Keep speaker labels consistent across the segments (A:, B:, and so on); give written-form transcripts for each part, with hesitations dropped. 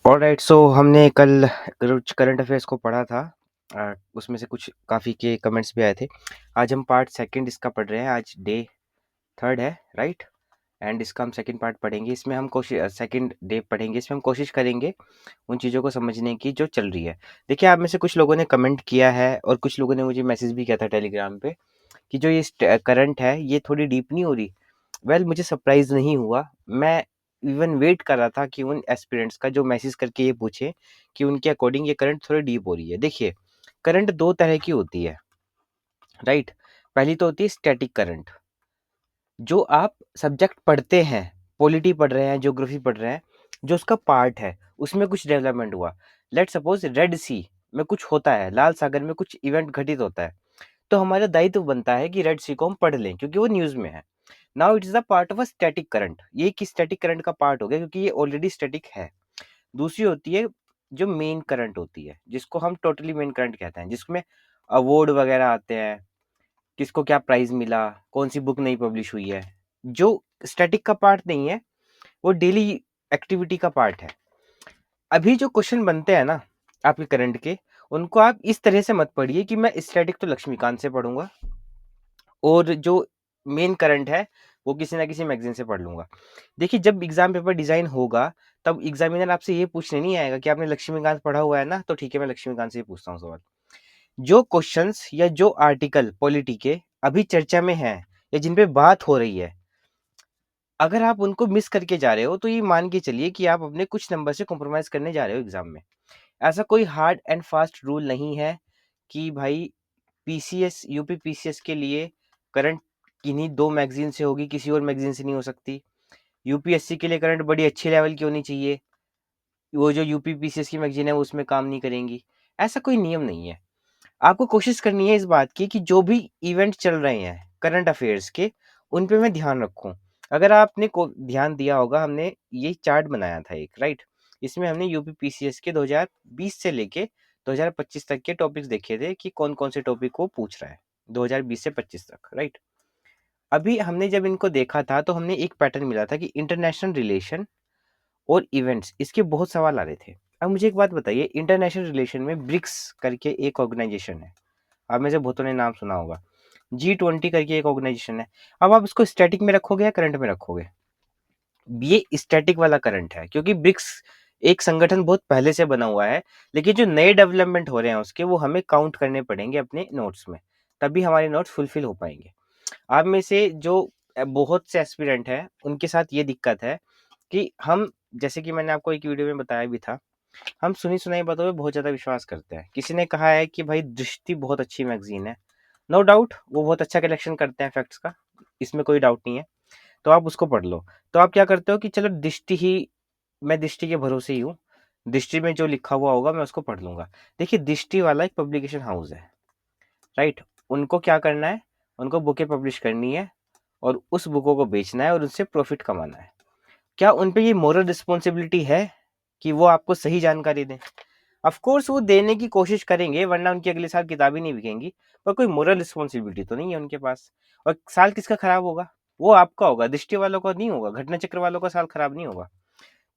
A: Alright, सो हमने कल कुछ करंट अफेयर्स को पढ़ा था। उसमें से कुछ काफ़ी के कमेंट्स भी आए थे। आज हम पार्ट सेकंड इसका पढ़ रहे हैं। आज डे थर्ड है, राइट? एंड इसका हम सेकंड पार्ट पढ़ेंगे। इसमें हम कोशिश सेकंड डे पढ़ेंगे। इसमें हम कोशिश करेंगे उन चीज़ों को समझने की जो चल रही है। देखिए, आप में से कुछ लोगों ने कमेंट किया है और कुछ लोगों ने मुझे मैसेज भी किया था टेलीग्राम पे कि जो ये करंट है ये थोड़ी डीप नहीं हो रही। वेल, मुझे सरप्राइज़ नहीं हुआ। मैं इवन वेट कर रहा था कि उन एस्पिरेंट्स का जो मैसेज करके ये पूछे कि उनके अकॉर्डिंग ये करंट थोड़ी डीप हो रही है। देखिए, करंट 2 तरह की होती है, राइट? पहली तो होती है स्टैटिक करंट, जो आप सब्जेक्ट पढ़ते हैं, पॉलिटी पढ़ रहे हैं, ज्योग्राफी पढ़ रहे हैं, जो उसका पार्ट है, उसमें कुछ डेवलपमेंट हुआ। लेट्स सपोज़ रेड सी में कुछ होता है, लाल सागर में कुछ इवेंट घटित होता है, तो हमारा दायित्व बनता है कि रेड सी को हम पढ़ लें क्योंकि वो न्यूज़ में है। Now it is the part of a static current. ये एक स्टैटिक करंट का पार्ट हो गया क्योंकि ये ऑलरेडी स्टैटिक है। दूसरी होती है जो मेन करंट होती है, जिसको हम टोटली मेन करंट कहते हैं, जिसमें अवार्ड वगैरह आते हैं, किसको क्या प्राइज मिला, कौन सी बुक नई पब्लिश हुई है। जो स्टैटिक का पार्ट नहीं है, वो डेली एक्टिविटी का पार्ट है। अभी जो क्वेश्चन बनते हैं ना आपके करंट के, उनको आप इस तरह से मत पढ़िए कि मैं स्टैटिक तो लक्ष्मीकांत से पढ़ूंगा और जो मेन करंट है वो किसी ना किसी मैगजीन से पढ़ लूंगा। देखिए, जब एग्जाम पेपर डिजाइन होगा तब एग्जामिनर आपसे ये पूछने नहीं आएगा कि आपने लक्ष्मीकांत पढ़ा हुआ है ना, तो ठीक है मैं लक्ष्मीकांत से ही पूछता हूँ सवाल। जो क्वेश्चंस या जो आर्टिकल पॉलिटी के अभी चर्चा में है या जिन पे बात हो रही है, अगर आप उनको मिस करके जा रहे हो तो ये मान के चलिए कि आप अपने कुछ नंबर से कॉम्प्रोमाइज करने जा रहे हो एग्जाम में। ऐसा कोई हार्ड एंड फास्ट रूल नहीं है कि भाई पीसीएस यूपी पीसीएस के लिए करंट किन्हीं 2 मैगज़ीन से होगी, किसी और मैगज़ीन से नहीं हो सकती। यूपीएससी के लिए करंट बड़ी अच्छी लेवल की होनी चाहिए, वो जो यूपी पीसीएस की मैगज़ीन है वो उसमें काम नहीं करेंगी। ऐसा कोई नियम नहीं है। आपको कोशिश करनी है इस बात की कि जो भी इवेंट चल रहे हैं करंट अफेयर्स के, उन पे मैं ध्यान रखूँ। अगर आपने को ध्यान दिया होगा, हमने ये चार्ट बनाया था एक, राइट? इसमें हमने यूपी पीसीएस के 2020 से लेके 2025 तक के टॉपिक्स देखे थे कि कौन-कौन से टॉपिक वो पूछ रहा है, 2020 से 25 तक, राइट? अभी हमने जब इनको देखा था तो हमने एक पैटर्न मिला था कि इंटरनेशनल रिलेशन और इवेंट्स, इसके बहुत सवाल आ रहे थे। अब मुझे एक बात बताइए, इंटरनेशनल रिलेशन में ब्रिक्स करके एक ऑर्गेनाइजेशन है, आप में से बहुतों ने नाम सुना होगा। G20 करके एक ऑर्गेनाइजेशन है। अब आप इसको स्टैटिक में रखोगे या करंट में रखोगे? ये स्टैटिक वाला करंट है क्योंकि ब्रिक्स एक संगठन बहुत पहले से बना हुआ है, लेकिन जो नए डेवलपमेंट हो रहे हैं उसके, वो हमें काउंट करने पड़ेंगे अपने नोट्स में, तभी हमारे नोट्स फुलफिल हो पाएंगे। आप में से जो बहुत से एस्पिरेंट हैं उनके साथ ये दिक्कत है कि हम, जैसे कि मैंने आपको एक वीडियो में बताया भी था, हम सुनी सुनाई बातों पे बहुत ज्यादा विश्वास करते हैं। किसी ने कहा है कि भाई दृष्टि बहुत अच्छी मैगजीन है, नो डाउट वो बहुत अच्छा कलेक्शन करते हैं फैक्ट्स का, इसमें कोई डाउट नहीं है, तो आप उसको पढ़ लो। तो आप क्या करते हो कि चलो दृष्टि ही, मैं दृष्टि के भरोसे ही हूँ, दृष्टि में जो लिखा हुआ होगा मैं उसको पढ़ लूंगा। देखिए, दृष्टि वाला एक पब्लिकेशन हाउस है, राइट? उनको क्या करना है, उनको बुकें पब्लिश करनी है और उस बुकों को बेचना है और उससे प्रॉफिट कमाना है। क्या उन पे ये मोरल रिस्पॉन्सिबिलिटी है कि वो आपको सही जानकारी दें? ऑफ कोर्स वो देने की कोशिश करेंगे, वरना उनकी अगले साल किताबें नहीं बिकेंगी, पर कोई मोरल रिस्पॉन्सिबिलिटी तो नहीं है उनके पास। और साल किसका खराब होगा? वो आपका होगा, दृष्टि वालों का नहीं होगा, घटना चक्र वालों का साल खराब नहीं होगा।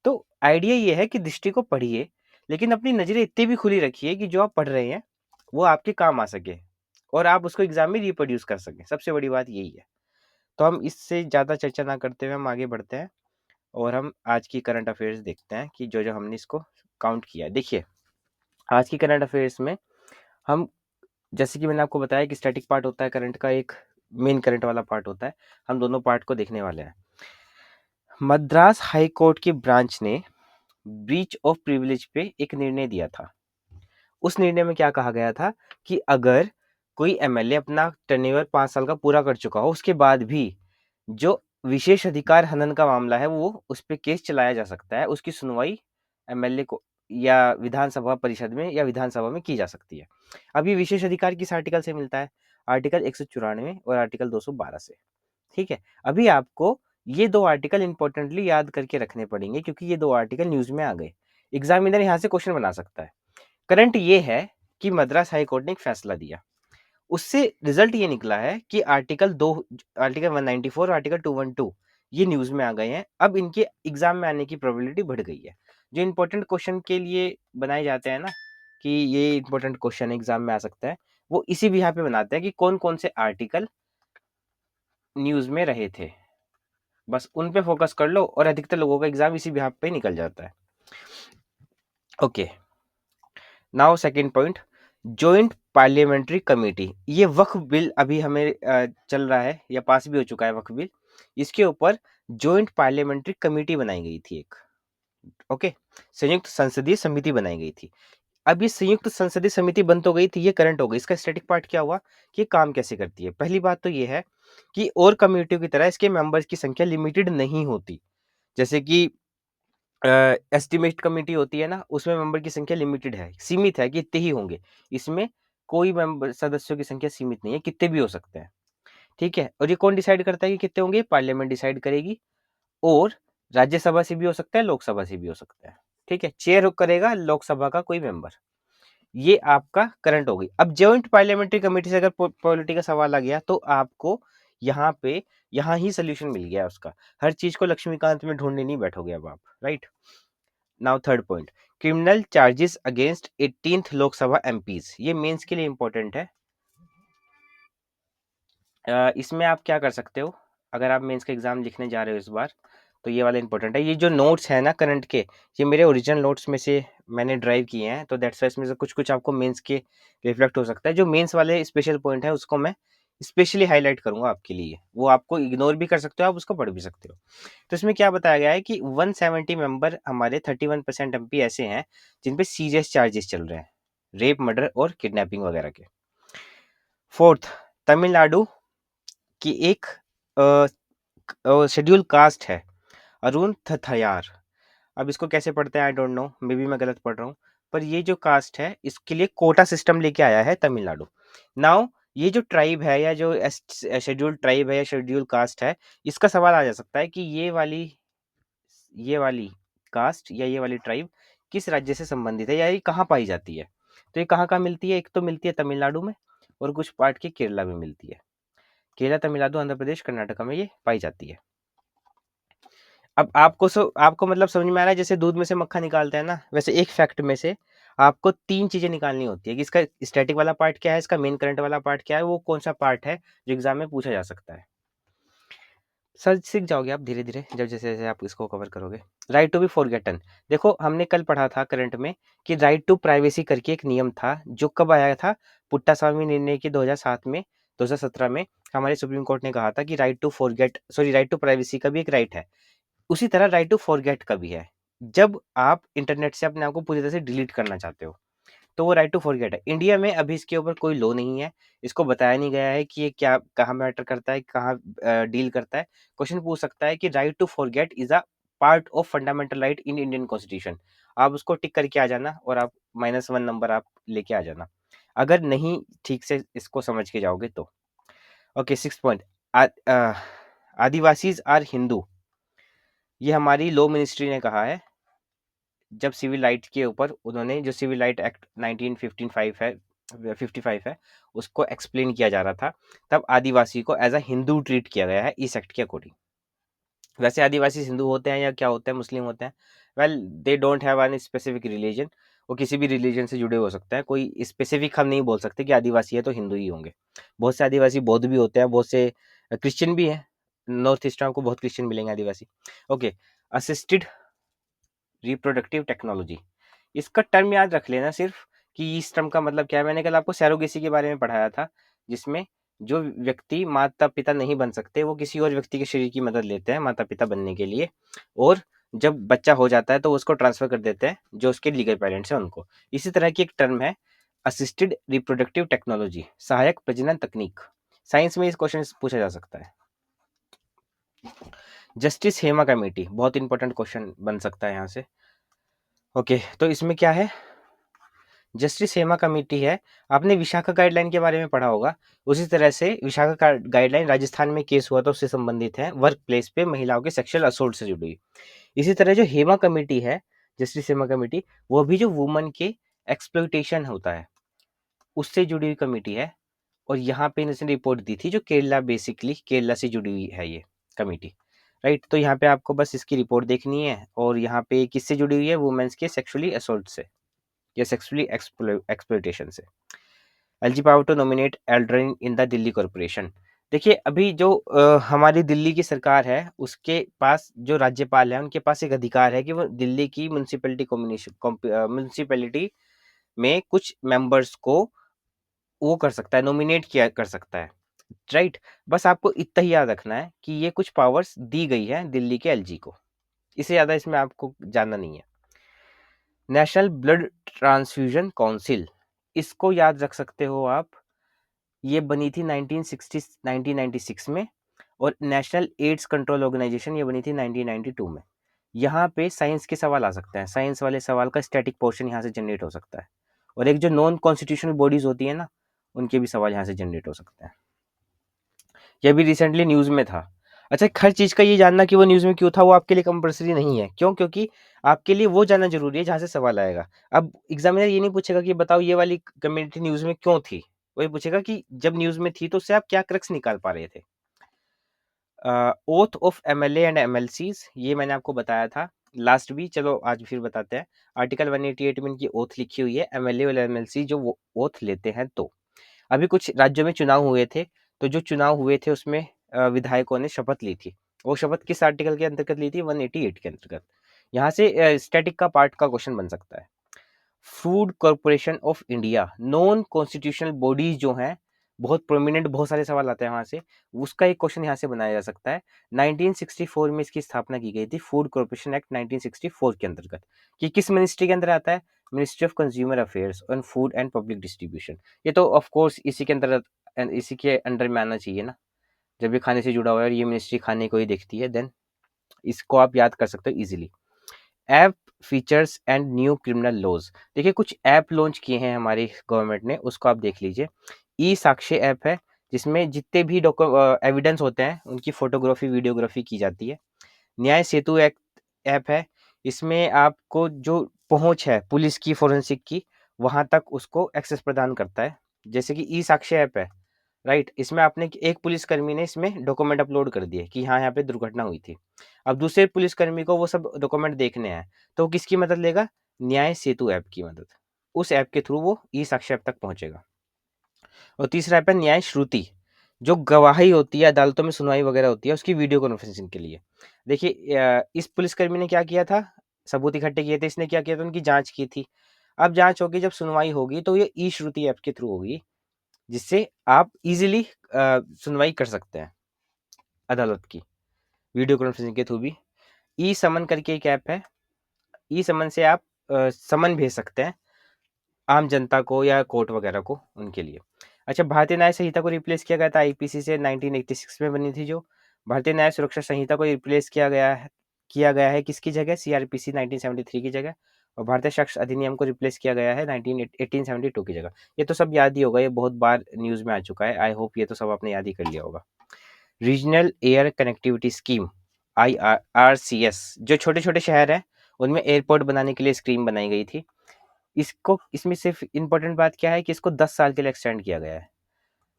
A: तो आइडिया ये है कि दृष्टि को पढ़िए, लेकिन अपनी नजरें इतनी भी खुली रखिए कि जो आप पढ़ रहे हैं वो आपके काम आ सके और आप उसको एग्जाम में रिप्रोड्यूस कर सकें। सबसे बड़ी बात यही है। तो हम इससे ज्यादा चर्चा ना करते हुए हम आगे बढ़ते हैं और हम आज की करंट अफेयर्स देखते हैं कि जो जो हमने इसको काउंट किया है। देखिए, आज की करंट अफेयर्स में हम, जैसे कि मैंने आपको बताया कि स्टैटिक पार्ट होता है करंट का, एक मेन करंट वाला पार्ट होता है, हम दोनों पार्ट को देखने वाले हैं। मद्रास हाई कोर्ट की ब्रांच ने ब्रीच ऑफ प्रिविलेज पे एक निर्णय दिया था। उस निर्णय में क्या कहा गया था कि अगर कोई एमएलए अपना टेन्योर 5 साल का पूरा कर चुका हो, उसके बाद भी जो विशेष अधिकार हनन का मामला है वो उस पर केस चलाया जा सकता है, उसकी सुनवाई एमएलए को या विधानसभा परिषद में या विधानसभा में की जा सकती है। अब ये विशेष अधिकार किस आर्टिकल से मिलता है? आर्टिकल 194 और आर्टिकल 212 से। ठीक है, अभी आपको ये 2 आर्टिकल इंपॉर्टेंटली याद करके रखने पड़ेंगे क्योंकि ये 2 आर्टिकल न्यूज में आ गए। एग्जामिनर यहाँ से क्वेश्चन बना सकता है। करंट ये है कि मद्रास हाई कोर्ट ने एक फैसला दिया, उससे रिजल्ट ये निकला है कि आर्टिकल 194 और आर्टिकल 212 ये न्यूज में आ गए हैं। अब इनके एग्जाम में आने की प्रोबेबिलिटी बढ़ गई है। जो इंपॉर्टेंट क्वेश्चन के लिए बनाए जाते हैं ना, कि ये इंपॉर्टेंट क्वेश्चन एग्जाम में आ सकता है, वो इसी भी यहाँ पे बनाते हैं कि कौन कौन से आर्टिकल न्यूज में रहे थे। बस उन पे फोकस कर लो और अधिकतर लोगों का एग्जाम इसी बिहाफ पे निकल जाता है। Okay, now second point, joint parliamentary committee. ये वक्फ बिल अभी हमें चल रहा है या पास भी हो चुका है वक्फ बिल, इसके ऊपर जॉइंट पार्लियामेंट्री कमेटी बनाई गई थी एक। ओके, संयुक्त संसदीय समिति बनाई गई थी। अब ये संयुक्त संसदीय समिति बन तो गई थी, ये करंट हो गई। इसका स्टैटिक पार्ट क्या हुआ कि काम कैसे करती है। पहली बात तो ये है कि और कमेटियों की तरह इसके मेंबर्स की संख्या लिमिटेड नहीं होती। जैसे कि एस्टिमेट कमेटी होती है ना, उसमें मेंबर की संख्या लिमिटेड है, सीमित है कि इतने ही होंगे। इसमें कोई मेंबर सदस्यों की संख्या सीमित नहीं है, कितने भी हो सकते हैं। ठीक है, और ये कौन डिसाइड करता है कि कितने होंगे? पार्लियामेंट डिसाइड करेगी, और राज्यसभा से भी हो सकता है, लोकसभा से भी हो सकता है। ठीक है, चेयर करेगा लोकसभा का कोई मेंबर। ये आपका करंट हो गई। अब जॉइंट पार्लियामेंट्री कमेटी से अगर पॉलिटी का सवाल आ गया तो आपको यहाँ पे यहाँ ही सोल्यूशन मिल गया उसका। हर चीज को लक्ष्मीकांत में ढूंढने नहीं बैठोगे अब आप, right. Now third point, criminal charges against 18th Lok Sabha MPs. ये मेंस के लिए इंपॉर्टेंट है। इसमें आप क्या कर सकते हो, अगर आप मेंस का एग्जाम लिखने जा रहे हो इस बार, तो ये वाला इंपॉर्टेंट है। ये जो नोट्स है ना करंट के, ये मेरे ओरिजिनल नोट्स में से मैंने ड्राइव किए हैं, तो दैट्स वाई इसमें से कुछ कुछ आपको मेंस के रिफ्लेक्ट हो सकता है। जो मेंस वाले स्पेशल पॉइंट है उसको मैं स्पेशली हाईलाइट करूंगा आपके लिए। वो आपको इग्नोर भी कर सकते हो, आप उसको पढ़ भी सकते हो। तो इसमें क्या बताया गया है कि 170 मेंबर हमारे 31% एमपी ऐसे हैं जिन पे सीरियस चार्जेस चल रहे हैं, रेप, मर्डर और किडनैपिंग वगैरह के। फोर्थ, तमिलनाडु की एक शेड्यूल कास्ट है, अरुण थथयार। अब इसको कैसे पढ़ते हैं I don't know, may be मैं गलत पढ़ रहा हूँ, पर ये जो कास्ट है इसके लिए कोटा सिस्टम लेके आया है तमिलनाडु। नाउ ये जो ट्राइब है या जो शेड्यूल ट्राइब है या शेड्यूल कास्ट है, इसका सवाल आ जा सकता है कि ये वाली कास्ट या ये वाली ट्राइब किस राज्य से संबंधित है या ये कहाँ पाई जाती है। तो ये कहाँ कहाँ मिलती है? एक तो मिलती है तमिलनाडु में, और कुछ पार्ट के केरला में मिलती है। केरला, तमिलनाडु, आंध्र प्रदेश, कर्नाटका में ये पाई जाती है। अब आपको मतलब समझ में आ रहा है, जैसे दूध में से मक्खन निकालते हैं ना, वैसे एक फैक्ट में से आपको 3 चीजें निकालनी होती है कि इसका स्टैटिक वाला पार्ट क्या है, इसका मेन करंट वाला पार्ट क्या है, वो कौन सा पार्ट है जो एग्जाम में पूछा जा सकता है। सर सीख जाओगे आप धीरे धीरे जब जैसे जैसे आप इसको कवर करोगे। राइट टू बी फॉरगेटन, देखो हमने कल पढ़ा था करंट में कि राइट टू प्राइवेसी करके एक नियम था, जो कब आया था? पुट्टास्वामी निर्णय के 2007 में, 2017 में हमारे सुप्रीम कोर्ट ने कहा था कि राइट टू प्राइवेसी का भी एक राइट है। उसी तरह राइट टू फॉरगेट का भी है। जब आप इंटरनेट से अपने आप को पूरी तरह से डिलीट करना चाहते हो, तो वो राइट टू फॉरगेट है। इंडिया में अभी इसके ऊपर कोई लॉ नहीं है, इसको बताया नहीं गया है कि ये क्या कहाँ मैटर करता है, कहाँ डील करता है। क्वेश्चन पूछ सकता है कि right to forget is a part of fundamental right in Indian constitution. आप उसको टिक करके आ जाना और आप -1 नंबर आप लेके आ जाना, अगर नहीं ठीक से इसको समझ के जाओगे तो। Okay, 6 point, Adivasis are Hindu. ये हमारी लॉ मिनिस्ट्री ने कहा है, जब सिविल राइट के ऊपर उन्होंने जो सिविल राइट एक्ट 1955 है उसको एक्सप्लेन किया जा रहा था, तब आदिवासी को एज अ हिंदू ट्रीट किया गया है इस एक्ट के अकॉर्डिंग। वैसे आदिवासी हिंदू होते हैं या क्या होते हैं, मुस्लिम होते हैं? Well, they don't have any specific religion. वो किसी भी रिलीजन से जुड़े हो सकते हैं, कोई स्पेसिफिक हम नहीं बोल सकते कि आदिवासी है तो हिंदू ही होंगे। बहुत से आदिवासी बौद्ध भी होते हैं, बहुत से क्रिश्चियन भी हैं। नॉर्थ ईस्ट में आपको बहुत क्रिश्चियन मिलेंगे आदिवासी। ओके, असिस्टेड रिप्रोडक्टिव टेक्नोलॉजी, इसका टर्म याद रख लेना सिर्फ कि इस टर्म का मतलब क्या है। मैंने कल आपको सैरोगेसी के बारे में पढ़ाया था, जिसमें जो व्यक्ति माता पिता नहीं बन सकते वो किसी और व्यक्ति के शरीर की मदद लेते हैं माता पिता बनने के लिए, और जब बच्चा हो जाता है तो उसको ट्रांसफर कर देते हैं जो उसके लीगल पेरेंट्स हैं उनको। इसी तरह की एक टर्म है असिस्टेड रिप्रोडक्टिव टेक्नोलॉजी, सहायक प्रजनन तकनीक। साइंस में इस क्वेश्चन पूछा जा सकता है। जस्टिस हेमा कमेटी, बहुत इंपॉर्टेंट क्वेश्चन बन सकता है यहाँ से। ओके, तो इसमें क्या है? जस्टिस हेमा कमेटी है। आपने विशाखा गाइडलाइन के बारे में पढ़ा होगा, उसी तरह से विशाखा गाइडलाइन राजस्थान में केस हुआ था उससे संबंधित है, वर्क प्लेस पे महिलाओं के सेक्सुअल असोल्ट से जुड़ी। इसी तरह जो हेमा कमेटी है, जस्टिस हेमा कमेटी, वो भी जो वुमन के एक्सप्लॉइटेशन होता है उससे जुड़ी हुई कमेटी है। और यहाँ पे इसने रिपोर्ट दी थी जो केरला, बेसिकली केरला से जुड़ी हुई है ये कमेटी। राइट। तो यहाँ पे आपको बस इसकी रिपोर्ट देखनी है, और यहाँ पे किससे जुड़ी हुई है, वुमेन्स के सेक्सुअली असोल्ट से या सेक्सुअली एक्सप्लॉयटेशन से। LG power to nominate aldermen in the Delhi corporation. देखिए अभी जो हमारी दिल्ली की सरकार है, उसके पास जो राज्यपाल है उनके पास एक अधिकार है कि वो दिल्ली की म्यूनसिपैलिटी म्यूनसिपैलिटी में कुछ मेंबर्स को वो कर सकता है, नॉमिनेट किया कर सकता है, राइट। बस आपको इतना ही याद रखना है कि ये कुछ पावर्स दी गई है दिल्ली के एलजी को, इससे ज्यादा इसमें आपको जानना नहीं है। नेशनल ब्लड ट्रांसफ्यूजन काउंसिल, इसको याद रख सकते हो आप, ये बनी थी 1996 में, और नेशनल एड्स कंट्रोल ऑर्गेनाइजेशन ये बनी थी 1992 में। यहाँ पे साइंस के सवाल आ सकते हैं, साइंस वाले सवाल का स्टैटिक पोर्शन यहाँ से जनरेट हो सकता है, और एक जो नॉन कॉन्स्टिट्यूशनल बॉडीज होती है ना, उनके भी सवाल यहाँ से जनरेट हो सकते हैं। ये भी रिसेंटली न्यूज में था। अच्छा, हर चीज का ये जानना कि वो न्यूज में क्यों था, वो आपके लिए कंपलसरी नहीं है। क्यों? क्योंकि आपके लिए वो जानना जरूरी है जहाँ से सवाल आएगा। अब एग्जामिनर ये नहीं पूछेगा कि बताओ ये वाली कम्युनिटी न्यूज में क्यों थी, वो ये पूछेगा कि जब न्यूज में थी तो उससे आप क्या क्रक्स निकाल पा रहे थे। Oath of MLA and MLCs, ये मैंने आपको बताया था लास्ट भी, चलो आज फिर बताते हैं। आर्टिकल 188 में इनकी ओथ लिखी हुई है, एमएलए और एमएलसी जो वो ओथ लेते हैं। तो अभी कुछ राज्यों में चुनाव हुए थे, तो जो चुनाव हुए थे उसमें विधायकों ने शपथ ली थी। वो शपथ किस आर्टिकल के अंतर्गत ली थी? 188 के अंतर्गत। यहाँ से स्टैटिक का पार्ट का क्वेश्चन बन सकता है। Food corporation of India, non constitutional bodies जो हैं, बहुत प्रोमिनेंट, बहुत सारे सवाल आते हैं वहां से, उसका एक क्वेश्चन यहाँ से बनाया जा सकता है। 1964 में इसकी स्थापना की गई थी, फूड कॉर्पोरेशन एक्ट 1964 के अंतर्गत। कि किस मिनिस्ट्री के अंदर आता है? Ministry of consumer affairs and food and public distribution. ये तो ऑफ कोर्स इसी के अंदर, इसी के अंडर में आना चाहिए ना, जब ये खाने से जुड़ा हुआ है और ये मिनिस्ट्री खाने को ही देखती है, देन इसको आप याद कर सकते हो easily. App features and new criminal laws, देखिए कुछ ऐप लॉन्च किए हैं हमारी गवर्नमेंट ने, उसको आप देख लीजिए। ई साक्ष्य ऐप है, जिसमें जितने भी एविडेंस होते हैं उनकी फोटोग्राफी वीडियोग्राफी की जाती है। न्याय सेतु ऐप है, इसमें आपको जो पहुंच है पुलिस की, फोरेंसिक की, वहां तक उसको एक्सेस प्रदान करता है। जैसे कि ई साक्ष्य ऐप है, राइट, इसमें आपने एक पुलिसकर्मी ने इसमें डॉक्यूमेंट अपलोड कर दिए कि हाँ यहाँ पे दुर्घटना हुई थी। अब दूसरे पुलिसकर्मी को वो सब डॉक्यूमेंट देखने हैं, तो वो किसकी मदद लेगा? न्याय सेतु ऐप की मदद। उस ऐप के थ्रू वो ई साक्ष्य ऐप तक पहुंचेगा। और तीसरा ऐप है न्याय श्रुति, जो गवाही होती है, अदालतों में सुनवाई वगैरह होती है, उसकी वीडियो कॉन्फ्रेंसिंग के लिए। देखिए इस पुलिसकर्मी ने क्या किया था, सबूत इकट्ठे किए थे, इसने क्या किया था, उनकी जांच की थी। अब जांच होगी, जब सुनवाई होगी तो ये ई श्रुति ऐप के थ्रू होगी, जिससे आप इजीली सुनवाई कर सकते हैं अदालत की, वीडियो कॉन्फ्रेंसिंग के थ्रू भी। ई समन करके एक ऐप है, ई समन से आप समन भेज सकते हैं आम जनता को या कोर्ट वगैरह को, उनके लिए। अच्छा, भारतीय न्याय संहिता को रिप्लेस किया गया था आईपीसी से, 1986 में बनी थी जो। भारतीय न्याय सुरक्षा संहिता को रिप्लेस किया गया है किसकी जगह? सीआरपीसी 1973 की जगह। और भारतीय साक्ष्य अधिनियम को रिप्लेस किया गया है 1872 की जगह। ये तो सब याद ही होगा, ये बहुत बार न्यूज में आ चुका है। आई होप ये तो सब आपने याद ही कर लिया होगा। Regional air connectivity scheme, IRCS, जो छोटे छोटे शहर हैं उनमें एयरपोर्ट बनाने के लिए स्कीम बनाई गई थी। इसमें सिर्फ इंपॉर्टेंट बात क्या है कि इसको 10 साल के लिए एक्सटेंड किया गया है।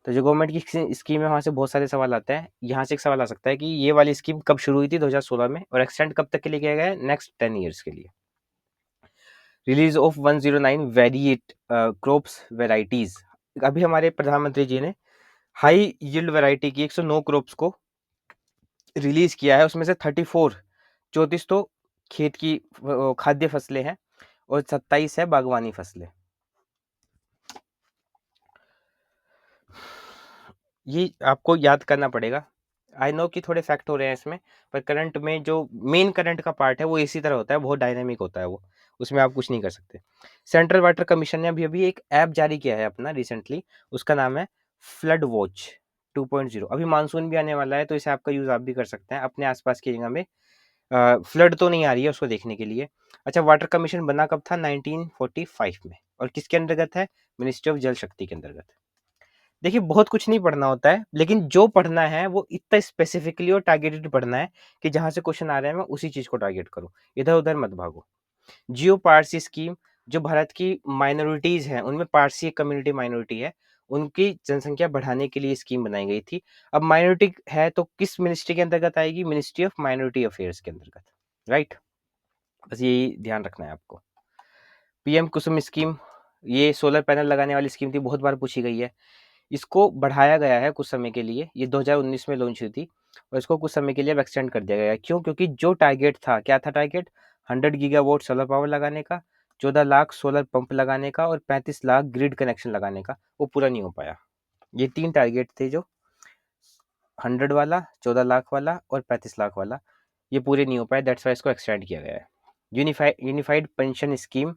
A: तो जो गवर्नमेंट की स्कीम है, वहां से बहुत सारे सवाल आते हैं। यहाँ से एक सवाल आ सकता है कि ये वाली स्कीम कब शुरू हुई थी? 2016 में, और एक्सटेंड कब तक के लिए किया गया है? नेक्स्ट 10 ईयर्स के लिए। Release of 109 variate crops varieties, अभी हमारे प्रधानमंत्री जी ने हाई यील्ड वैरायटी की 109 क्रॉप्स को रिलीज किया है। उसमें से 34 तो खेत की खाद्य फसलें हैं, और 27 है बागवानी फसलें। ये आपको याद करना पड़ेगा। आई नो कि थोड़े फैक्ट हो रहे हैं इसमें, पर करंट में जो मेन करंट का पार्ट है वो इसी तरह होता है, बहुत डायनेमिक होता है वो, उसमें आप कुछ नहीं कर सकते। सेंट्रल वाटर कमीशन ने अभी अभी एक ऐप जारी किया है अपना रिसेंटली, उसका नाम है फ्लड वॉच 2.0। अभी मानसून भी आने वाला है, तो इस ऐप का यूज आप भी कर सकते हैं अपने आसपास की जगह में। फ्लड तो नहीं आ रही है उसको देखने के लिए। अच्छा, वाटर कमीशन बना कब था? 1945 में, और किसके अंतर्गत है? मिनिस्ट्री ऑफ जल शक्ति के अंतर्गत। देखिए बहुत कुछ नहीं पढ़ना होता है, लेकिन जो पढ़ना है वो इतना स्पेसिफिकली और टारगेटेड पढ़ना है कि जहां से क्वेश्चन आ रहे हैं मैं उसी चीज को टारगेट करूं, इधर उधर मत भागो। जियो पारसी स्कीम, जो भारत की माइनॉरिटीज हैं उनमें पारसी एक कम्युनिटी माइनॉरिटी है, उनकी जनसंख्या बढ़ाने के लिए स्कीम बनाई गई थी। अब माइनॉरिटी है तो किस मिनिस्ट्री के अंतर्गत आएगी? मिनिस्ट्री ऑफ माइनॉरिटी अफेयर्स के अंतर्गत, राइट। बस यही ध्यान रखना है आपको। पीएम कुसुम स्कीम, ये सोलर पैनल लगाने वाली स्कीम थी, बहुत बार पूछी गई है। इसको बढ़ाया गया है कुछ समय के लिए, ये 2019 में लॉन्च हुई थी और इसको कुछ समय के लिए अब एक्सटेंड कर दिया गया है। क्यों? क्योंकि जो टारगेट था, क्या था टारगेट? 100 गीगावाट सोलर पावर लगाने का, 14 लाख सोलर पंप लगाने का और 35 लाख ग्रिड कनेक्शन लगाने का, वो पूरा नहीं हो पाया। ये 3 टारगेट थे, जो 100 वाला, 14 लाख वाला और 35 लाख वाला, ये पूरे नहीं हो पाए। दैट्स वाई इसको एक्सटेंड किया गया है। यूनिफाइड पेंशन स्कीम,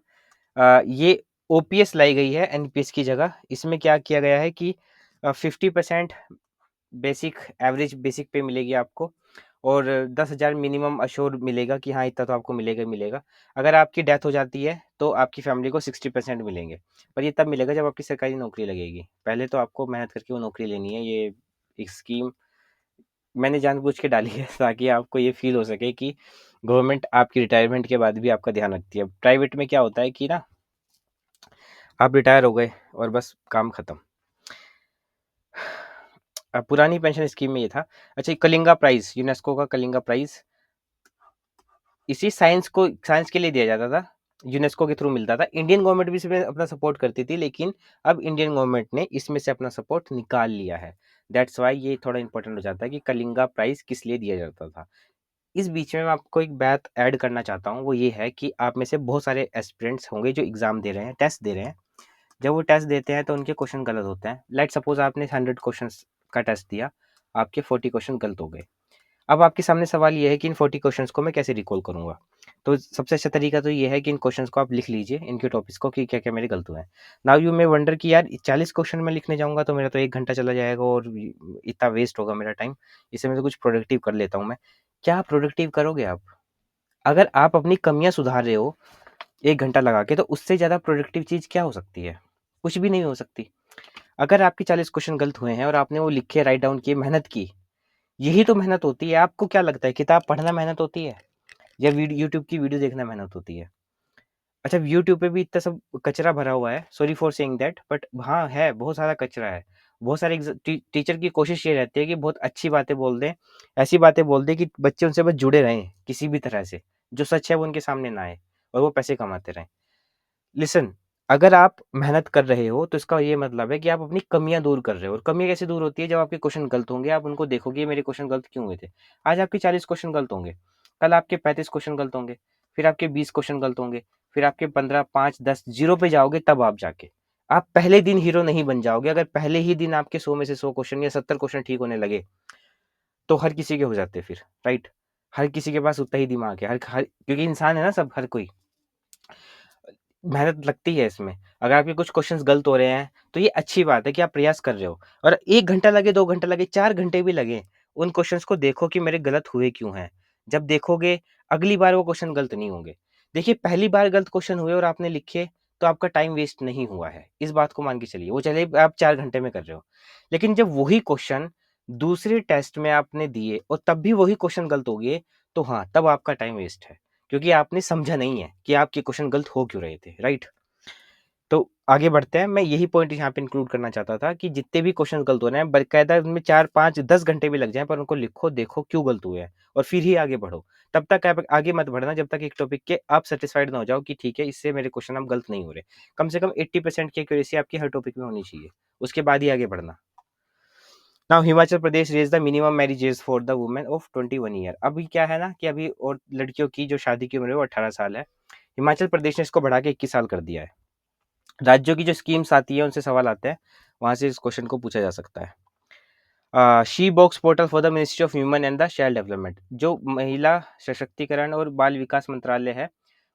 A: ये ओपीएस लाई गई है एनपीएस की जगह। इसमें क्या किया गया है कि 50% बेसिक एवरेज बेसिक पे मिलेगी आपको और 10,000 मिनिमम अश्योर मिलेगा कि हाँ इतना तो आपको मिलेगा ही मिलेगा। अगर आपकी डेथ हो जाती है तो आपकी फैमिली को 60% मिलेंगे, पर ये तब मिलेगा जब आपकी सरकारी नौकरी लगेगी। पहले तो आपको मेहनत करके वो नौकरी लेनी है। ये एक स्कीम मैंने जानबूझ के डाली है ताकि आपको ये फील हो सके कि गवर्नमेंट आपकी रिटायरमेंट के बाद भी आपका ध्यान रखती है। प्राइवेट में क्या होता है कि ना, आप रिटायर हो गए और बस काम खत्म। पुरानी पेंशन स्कीम में ये था। अच्छा, कलिंगा प्राइज, यूनेस्को का कलिंगा प्राइज, इसी साइंस के लिए दिया जाता था, यूनेस्को के थ्रू मिलता था। इंडियन गवर्नमेंट भी इसमें अपना सपोर्ट करती थी, लेकिन अब इंडियन गवर्नमेंट ने इसमें से अपना सपोर्ट निकाल लिया है। दैट्स वाई ये थोड़ा इंपॉर्टेंट हो जाता है कि कलिंगा प्राइज किस लिए दिया जाता था। इस बीच में मैं आपको एक बात ऐड करना चाहता हूँ, वो ये है कि आप में से बहुत सारे एस्पिरेंट्स होंगे जो एग्जाम दे रहे हैं, टेस्ट दे रहे हैं। जब वो टेस्ट देते हैं तो उनके क्वेश्चन गलत होते हैं। लेट सपोज आपने 100 क्वेश्चन का टेस्ट दिया, आपके 40 क्वेश्चन गलत हो गए। अब आपके सामने सवाल ये है कि इन 40 क्वेश्चंस को मैं कैसे रिकॉल करूंगा। तो सबसे अच्छा तरीका तो ये है कि इन क्वेश्चंस को आप लिख लीजिए, इनके टॉपिक्स को, कि क्या क्या मेरे गलत हुए हैं। नाउ यू मे वंडर कि यार 40 क्वेश्चन में लिखने जाऊंगा तो मेरा तो 1 घंटा चला जाएगा और इतना वेस्ट होगा मेरा टाइम। इससे मैं तो कुछ प्रोडक्टिव कर लेता हूँ मैं। क्या प्रोडक्टिव करोगे आप? अगर आप अपनी कमियां सुधार रहे हो 1 घंटा लगा के, तो उससे ज्यादा प्रोडक्टिव चीज क्या हो सकती है? कुछ भी नहीं हो सकती। अगर आपके 40 क्वेश्चन गलत हुए हैं और आपने वो लिखे, राइट डाउन किए, मेहनत की, यही तो मेहनत होती है। आपको क्या लगता है किताब पढ़ना मेहनत होती है या यूट्यूब की वीडियो देखना मेहनत होती है? अच्छा, यूट्यूब पे भी इतना सब कचरा भरा हुआ है, sorry for saying that, but हाँ है, बहुत सारा कचरा है। बहुत सारे टीचर की कोशिश ये रहती है कि बहुत अच्छी बातें बोल दें, ऐसी बातें बोल दें कि बच्चे उनसे बस जुड़े रहें किसी भी तरह से, जो सच है वो उनके सामने ना आए और वो पैसे कमाते रहें। लिसन, अगर आप मेहनत कर रहे हो तो इसका ये मतलब है कि आप अपनी कमियां दूर कर रहे हो। और कमियां कैसे दूर होती है? जब आपके क्वेश्चन गलत होंगे, आप उनको देखोगे, मेरे क्वेश्चन गलत क्यों हुए थे। आज आपके 40 क्वेश्चन गलत होंगे, कल आपके 35 क्वेश्चन गलत होंगे, फिर आपके 20 क्वेश्चन गलत होंगे, फिर आपके 15, 5, 10 जीरो पे जाओगे, तब आप जाके आप पहले दिन हीरो नहीं बन जाओगे। अगर पहले ही दिन आपके 100 में से 100 क्वेश्चन या 70 क्वेश्चन ठीक होने लगे तो हर किसी के हो जाते फिर, राइट। हर किसी के पास उतना ही दिमाग है, हर क्योंकि इंसान है ना सब, हर कोई मेहनत लगती है इसमें। अगर आपके कुछ क्वेश्चंस गलत हो रहे हैं तो ये अच्छी बात है कि आप प्रयास कर रहे हो। और 1 घंटा लगे, 2 घंटा लगे, 4 घंटे भी लगे, उन क्वेश्चंस को देखो कि मेरे गलत हुए क्यों हैं। जब देखोगे, अगली बार वो क्वेश्चन गलत नहीं होंगे। देखिए, पहली बार गलत क्वेश्चन हुए और आपने लिखे तो आपका टाइम वेस्ट नहीं हुआ है, इस बात को मान के चलिए। वो चले आप 4 घंटे में कर रहे हो, लेकिन जब वही क्वेश्चन दूसरे टेस्ट में आपने दिए और तब भी वही क्वेश्चन गलत हो गए, तो हाँ, तब आपका टाइम वेस्ट है, क्योंकि आपने समझा नहीं है कि आपके क्वेश्चन गलत हो क्यों रहे थे, राइट। तो आगे बढ़ते हैं। मैं यही पॉइंट यहाँ पे इंक्लूड करना चाहता था कि जितने भी क्वेश्चन गलत हो रहे हैं, बकायदा उनमें 4, 5, 10 घंटे भी लग जाए, पर उनको लिखो, देखो क्यों गलत हुए हैं और फिर ही आगे बढ़ो। तब तक आप आगे मत बढ़ना जब तक एक टॉपिक के आप सेटिस्फाइड ना हो जाओ कि ठीक है, इससे मेरे क्वेश्चन अब गलत नहीं हो रहे। कम से कम 80% की एक्यूरेसी आपकी हर टॉपिक में होनी चाहिए, उसके बाद ही आगे बढ़ना। Now Himachal Pradesh raise the minimum marriage age for the women of 21 year. अभी क्या है ना कि अभी और लड़कियों की जो शादी की उम्र है वो 18 साल है। हिमाचल प्रदेश ने इसको बढ़ा के 21 साल कर दिया है। राज्यों की जो स्कीम्स आती है उनसे सवाल आते हैं, वहां से इस क्वेश्चन को पूछा जा सकता है। She box portal for the ministry of human and the child development, जो महिला सशक्तिकरण और बाल विकास मंत्रालय है,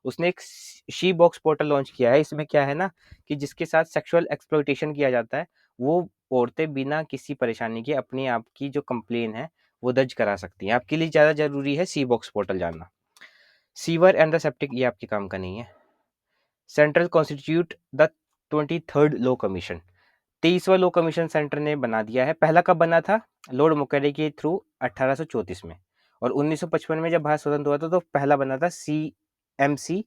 A: उसने एक शी बॉक्स पोर्टल लॉन्च किया है। इसमें क्या है ना कि जिसके साथ सेक्सुअल एक्सप्लॉइटेशन किया जाता है, वो औरतें बिना किसी परेशानी के अपने आप की जो कंप्लेन है वो दर्ज करा सकती हैं। आपके लिए ज़्यादा जरूरी है सी बॉक्स पोर्टल जानना। सीवर एंड द सेप्टिक, ये आपके काम का नहीं है। Central constitute the 23rd law commission, 23वां लॉ कमीशन सेंटर ने बना दिया है। पहला कब बना था? लॉर्ड मुकेरे के थ्रू 1834 में। और 1955 में जब भारत स्वतंत्र हुआ था तो पहला बना था CMC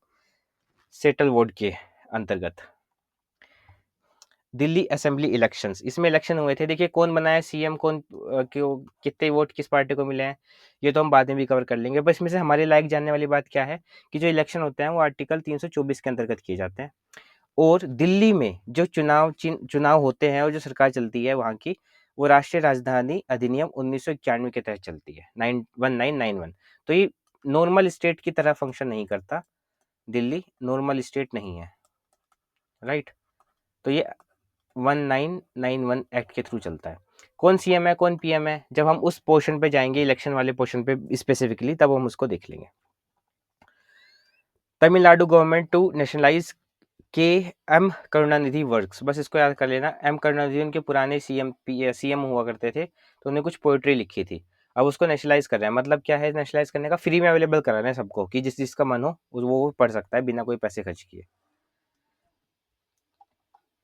A: सेटल वोर्ड के अंतर्गत। दिल्ली असेंबली इलेक्शंस, इसमें इलेक्शन हुए थे। देखिए कौन बना है सीएम, कौन क्यों, कितने वोट किस पार्टी को मिले हैं, ये तो हम बाद में भी कवर कर लेंगे। बस इसमें से हमारे लायक जानने वाली बात क्या है कि जो इलेक्शन होते हैं वो आर्टिकल 324 के अंतर्गत किए जाते हैं। और दिल्ली में जो चुनाव होते हैं और जो सरकार चलती है वहाँ की, वो राष्ट्रीय राजधानी अधिनियम 1991 के तहत चलती है, 1991। तो ये नॉर्मल स्टेट की तरह फंक्शन नहीं करता, दिल्ली नॉर्मल स्टेट नहीं है, राइट। तो ये 1991 एक्ट के थ्रू चलता है। कौन सीएम है, कौन पीएम है, जब हम उस पोर्शन पे जाएंगे, इलेक्शन वाले पोर्शन पे स्पेसिफिकली, तब हम उसको देख लेंगे। तमिलनाडु गवर्नमेंट टू नेशनलाइज के एम करुणानिधि वर्क्स, बस इसको याद कर लेना। एम करुणानिधि उनके पुराने सीएम हुआ करते थे, तो उन्होंने कुछ पोएट्री लिखी थी, अब उसको नेशनलाइज कर रहे हैं। मतलब क्या है नेशनलाइज करने का, फ्री में अवेलेबल करा रहे हैं सबको, कि जिस जिसका मन हो वो पढ़ सकता है बिना कोई पैसे खर्च किए।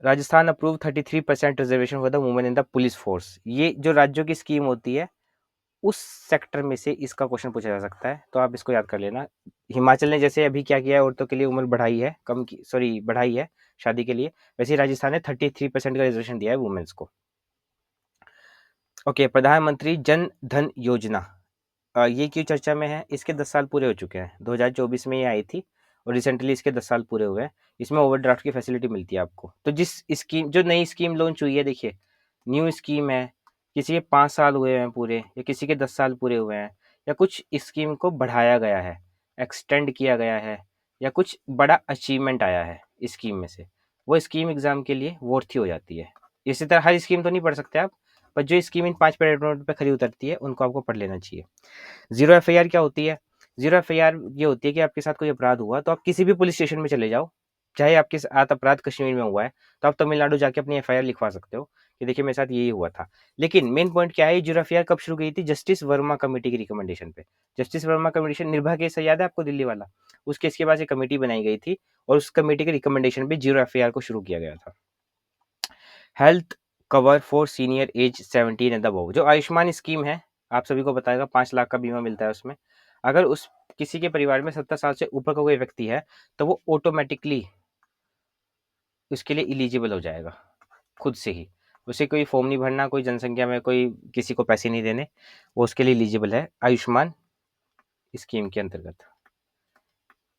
A: Rajasthan approve 33% reservation for the women in the police force, ये जो राज्यों की स्कीम होती है उस सेक्टर में से इसका क्वेश्चन पूछा जा सकता है, तो आप इसको याद कर लेना। हिमाचल ने जैसे अभी क्या किया है, औरतों के लिए उम्र बढ़ाई है, कम की सॉरी बढ़ाई है शादी के लिए, वैसे ही राजस्थान ने 33% का रिजर्वेशन दिया है वुमेन्स को। ओके, प्रधानमंत्री जन धन योजना, ये क्यों चर्चा में है, इसके 10 साल पूरे हो चुके हैं, 2024 में ये आई थी और रिसेंटली इसके 10 साल पूरे हुए हैं। इसमें ओवरड्राफ्ट की फैसिलिटी मिलती है आपको। तो जिस स्कीम, जो नई स्कीम लॉन्च हुई है, देखिए न्यू स्कीम है, किसी के 5 साल हुए हैं पूरे, या किसी के 10 साल पूरे हुए हैं, या कुछ स्कीम को बढ़ाया गया है, एक्सटेंड किया गया है, या कुछ बड़ा अचीवमेंट आया है स्कीम में से, वो स्कीम एग्जाम के लिए वर्थी हो जाती है। इसी तरह हर स्कीम तो नहीं पढ़ सकते आप, पर जो स्कीम इन 5 पैरामीटर पे खरी उतरती है उनको आपको पढ़ लेना चाहिए। जीरो एफआईआर क्या होती है, जीरो एफआईआर ये होती है कि आपके साथ कोई अपराध हुआ तो आप किसी भी पुलिस स्टेशन में चले जाओ, चाहे आपके साथ अपराध कश्मीर में हुआ है, तो आप तमिलनाडु जाके अपनी एफआईआर लिखवा सकते हो कि देखिए मेरे साथ यही हुआ था। लेकिन मेन पॉइंट क्या है, जीरो एफआईआर कब शुरू की थी, जस्टिस वर्मा कमेटी की रिकमेंडेशन पे। Justice Verma committee, Nirbhaya case याद है आपको, दिल्ली वाला, उस केस के बाद एक कमेटी बनाई गई थी और उस कमेटी के रिकमेंडेशन पे जीरो एफआईआर को शुरू किया गया था। Health cover for senior age 17 and above, जो आयुष्मान स्कीम है, आप सभी को बताएगा 5 लाख का बीमा मिलता है उसमें। अगर उस किसी के परिवार में 70 साल से ऊपर का कोई व्यक्ति है तो वो ऑटोमेटिकली उसके लिए इलिजिबल हो जाएगा खुद से ही, उसे कोई फॉर्म नहीं भरना, कोई जनसंख्या में कोई किसी को पैसे नहीं देने, वो उसके लिए इलिजिबल है आयुष्मान स्कीम के अंतर्गत।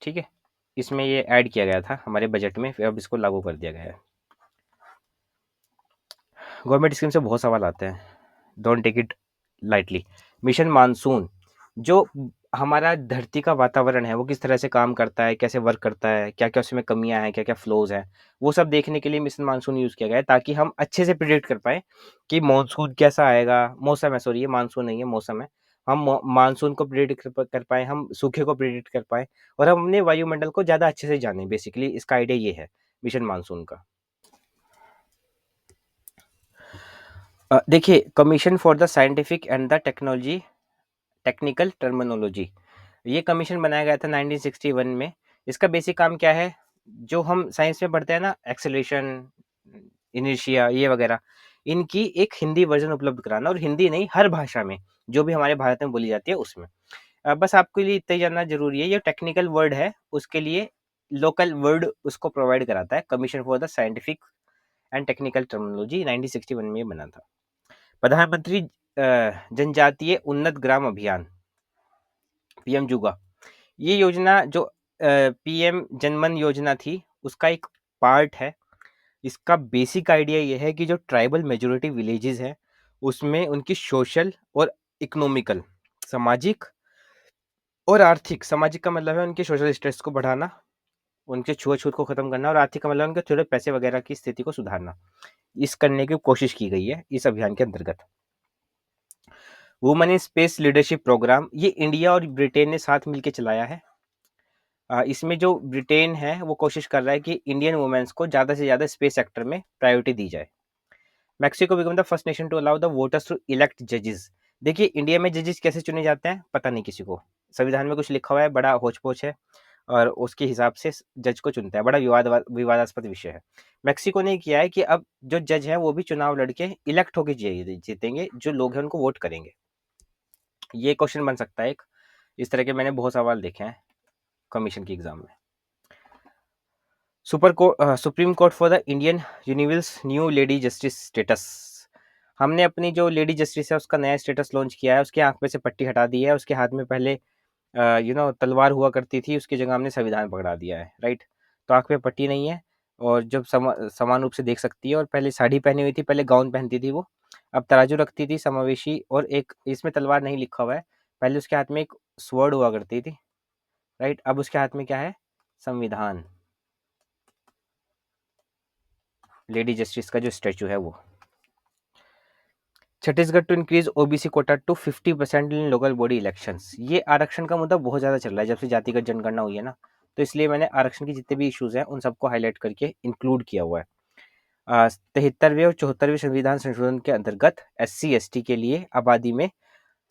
A: ठीक है, इसमें ये ऐड किया गया था हमारे बजट में, फिर अब इसको लागू कर दिया गया है। गवर्नमेंट स्कीम से बहुत सवाल आते हैं, don't take it lightly. Mission monsoon, जो हमारा धरती का वातावरण है वो किस तरह से काम करता है, कैसे वर्क करता है, क्या क्या उसमें कमियां हैं, क्या क्या फ्लोज हैं, वो सब देखने के लिए मिशन मानसून यूज़ किया गया है, ताकि हम अच्छे से प्रिडिक्ट कर पाए कि मानसून कैसा आएगा, मौसम है, सॉरी ये मानसून नहीं है मौसम है, हम मानसून को प्रिडिक्ट कर पाए, हम सूखे को प्रिडिक्ट कर पाए, और हम अपने वायुमंडल को ज़्यादा अच्छे से जाने। बेसिकली इसका आइडिया ये है मिशन मानसून का। देखिए, commission for the scientific and the technical terminology, ये कमीशन बनाया गया था 1961 में। इसका बेसिक काम क्या है, जो हम साइंस में पढ़ते हैं ना, एक्सेलरेशन, इनर्शिया, ये वगैरह, इनकी एक हिंदी वर्जन उपलब्ध कराना, और हिंदी नहीं हर भाषा में जो भी हमारे भारत में बोली जाती है उसमें। बस आपके लिए इतना ही जानना जरूरी है, ये टेक्निकल वर्ड है उसके लिए लोकल वर्ड उसको प्रोवाइड कराता है। Commission for the scientific and technical terminology 1961 में बना था। प्रधानमंत्री जनजातीय उन्नत ग्राम अभियान, पीएम जुगा, ये योजना जो पीएम जनमन योजना थी उसका एक पार्ट है। इसका बेसिक आइडिया ये है कि जो ट्राइबल मेजोरिटी विलेजेस हैं उसमें उनकी सोशल और इकोनॉमिकल, सामाजिक और आर्थिक, सामाजिक का मतलब है उनके सोशल स्टेटस को बढ़ाना, उनके छुआछूत को खत्म करना, और आर्थिक का मतलब उनके थोड़े पैसे वगैरह की स्थिति को सुधारना, इस करने की कोशिश की गई है इस अभियान के अंतर्गत। Women in space leadership programme, ये इंडिया और ब्रिटेन ने साथ मिलकर चलाया है। इसमें जो ब्रिटेन है वो कोशिश कर रहा है कि इंडियन वुमेन्स को ज़्यादा से ज़्यादा स्पेस सेक्टर में प्रायोरिटी दी जाए। Mexico become the first nation to allow the voters to elect जजेस। देखिए इंडिया में जजेस कैसे चुने जाते हैं पता नहीं किसी को, संविधान में कुछ लिखा हुआ है, बड़ा होच पोच है, और उसके हिसाब से जज को चुनता है, बड़ा विवादास्पद विषय है। मैक्सिको ने किया है कि अब जो जज है वो भी चुनाव लड़के इलेक्ट होकर जीतेंगे, जो लोग हैं उनको वोट करेंगे। ये क्वेश्चन बन सकता है एक, इस तरह के मैंने बहुत सवाल देखे हैं कमीशन की एग्जाम में। Supreme court for the Indian universe new lady justice status. हमने अपनी जो लेडी जस्टिस है उसका नया स्टेटस लॉन्च किया है। उसके आंख पे से पट्टी हटा दी है। उसके हाथ में पहले तलवार हुआ करती थी, उसकी जगह हमने संविधान पकड़ा दिया है, राइट। तो आंख पे पट्टी नहीं है और जब समान रूप से देख सकती है। और पहले साड़ी पहनी हुई थी, पहले गाउन पहनती थी वो। अब तराजू रखती थी समावेशी, और एक इसमें तलवार नहीं लिखा हुआ है। पहले उसके हाथ में एक स्वॉर्ड हुआ करती थी, राइट। अब उसके हाथ में क्या है? संविधान। लेडी जस्टिस का जो स्टैचू है वो। Chhattisgarh to increase OBC quota to 50% in local body elections. ये आरक्षण का मुद्दा बहुत ज़्यादा चल रहा है जब से जातिगत जनगणना हुई है ना। तो इसलिए मैंने आरक्षण के जितने भी इश्यूज हैं उन सबको हाईलाइट करके इंक्लूड किया हुआ है। 73वें और 74वें संविधान संशोधन के अंतर्गत SC ST के लिए आबादी में